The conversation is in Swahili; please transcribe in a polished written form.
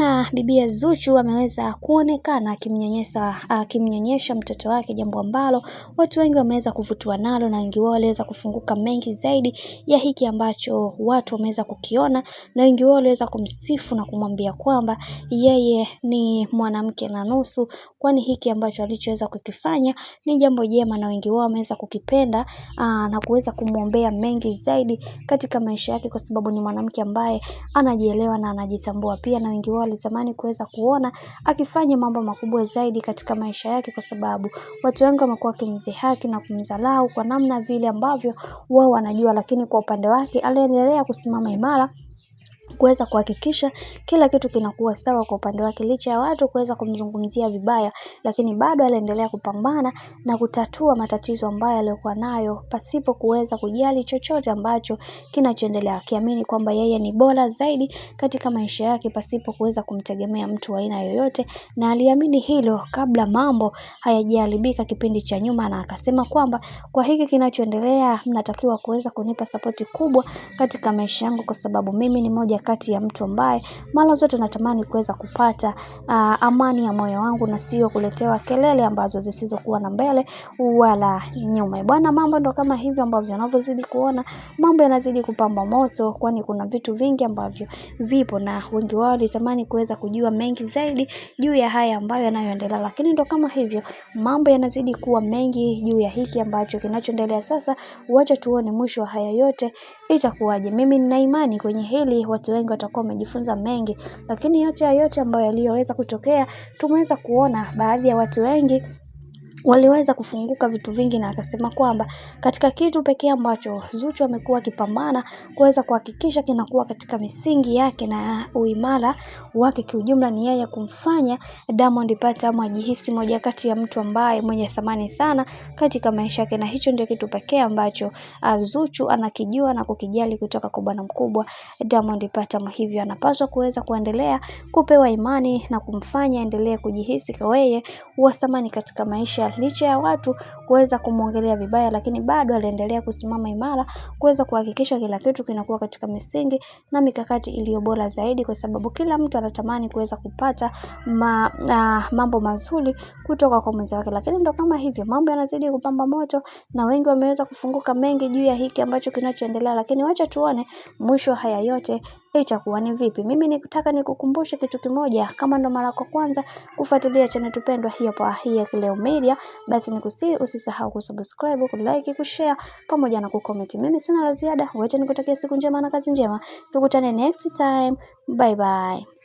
bwana bibia Zuchu ameweza kuonekana akimnyonyesha mtoto wake, jambo ambalo watu wengi wameweza kuvutiwa nalo na wengi wao waliweza kufunguka mengi zaidi ya hiki ambacho watu wameweza kukiona, na wengi wao waliweza kumsifu na kumwambia kwamba yeye ni mwanamke na nusu, kwani hiki ambacho alichoweza kukifanya ni jambo jema, na wengi wao wameweza kukipenda na kuweza kumwombea mengi zaidi katika maisha yake, kwa sababu ni mwanamke ambaye anajielewa na anajitambua pia, na wengi wao walitamani kuweza kuona akifanya mambo makubwa zaidi katika maisha yake, kwa sababu watu wengi wamekuwa wakimdhihaki na kumdharau kwa namna vile ambavyo wao wanajua, lakini kwa upande wake aliendelea kusimama imara kuweza kuhakikisha kila kitu kinakuwa sawa kwa upande wake, licha ya watu kuweza kumzungumzia vibaya, lakini bado aliendelea kupambana na kutatua matatizo ambayo alikuwa nayo pasipo kuweza kujali chochote ambacho kinachoendelea, akiamini kwamba yeye ni bora zaidi katika maisha yake pasipo kuweza kumtegemea mtu wa aina yoyote, na aliamini hilo kabla mambo hayajaharibika kipindi cha nyuma, na akasema kwamba kwa hiki kinachoendelea mnatakiwa kuweza kunipa sapoti kubwa katika maisha yangu, kwa sababu mimi ni moja kati ya mtu ambaye mara zote natamani kuweza kupata amani ya moyo wangu, na sio kuletewa kelele ambazo zisizokuwa na mbele wala nyuma. Bwana, mambo ndo kama hivyo ambavyo unavyozidi kuona mambo yanazidi kupamba moto, kwani kuna vitu vingi ambavyo vipo, na wengi wao walitamani kuweza kujua mengi zaidi juu ya haya ambayo yanayoendelea, lakini ndo kama hivyo mambo yanazidi kuwa mengi juu ya hiki ambacho kinachoendelea sasa. Wacha tuone mwisho wa haya yote itakuwaje. Mimi nina imani kwenye hili watu wengi watakuwa wamejifunza mengi, lakini yote ambayo yaliyoweza kutokea tumeweza kuona baadhi ya watu wengi waliweza kufunguka vitu vingi, na akasema kwamba katika kitu pekee ambacho Zuchu amekuwa akipambana kuweza kuhakikisha kinakuwa katika misingi yake na uimara wake kiujumla, ni yeye kumfanya Diamond Platnumz ajihisi moja kati ya mtu ambaye mwenye thamani sana katika maisha yake, na hicho ndio kitu pekee ambacho Zuchu anakijua na kukijali kutoka kwa bwana mkubwa Diamond Platnumz. Hivyo anapaswa kuweza kuendelea kupewa imani na kumfanya endelee kujihisi kwa yeye wa thamani katika maisha, licha ya watu kuweza kumuongelea vibaya, lakini bado aliendelea kusimama imara kuweza kuhakikisha kila kitu kinakuwa katika misingi na mikakati iliyo bora zaidi, kwa sababu kila mtu anatamani kuweza kupata mambo mazuri kutoka kwa mwenza wake. Lakini ndo kama hivyo mambo yanazidi kupamba moto, na wengi wameweza kufunguka mengi juu ya hiki ambacho kinachoendelea, lakini wacha tuone mwisho haya yote itakuwa ni vipi. Mimi nikutaka nikukumbushe kitu kimoja, kama ndo mara kwa kwanza kufuatilia channel tupendwa hii ya Kileo Media, basi usisahau kusubscribe, kulike, kushare pamoja na kucomment. Mimi sina la ziada, wacha nikutakia siku njema na kazi njema. Tukutane next time. Bye bye.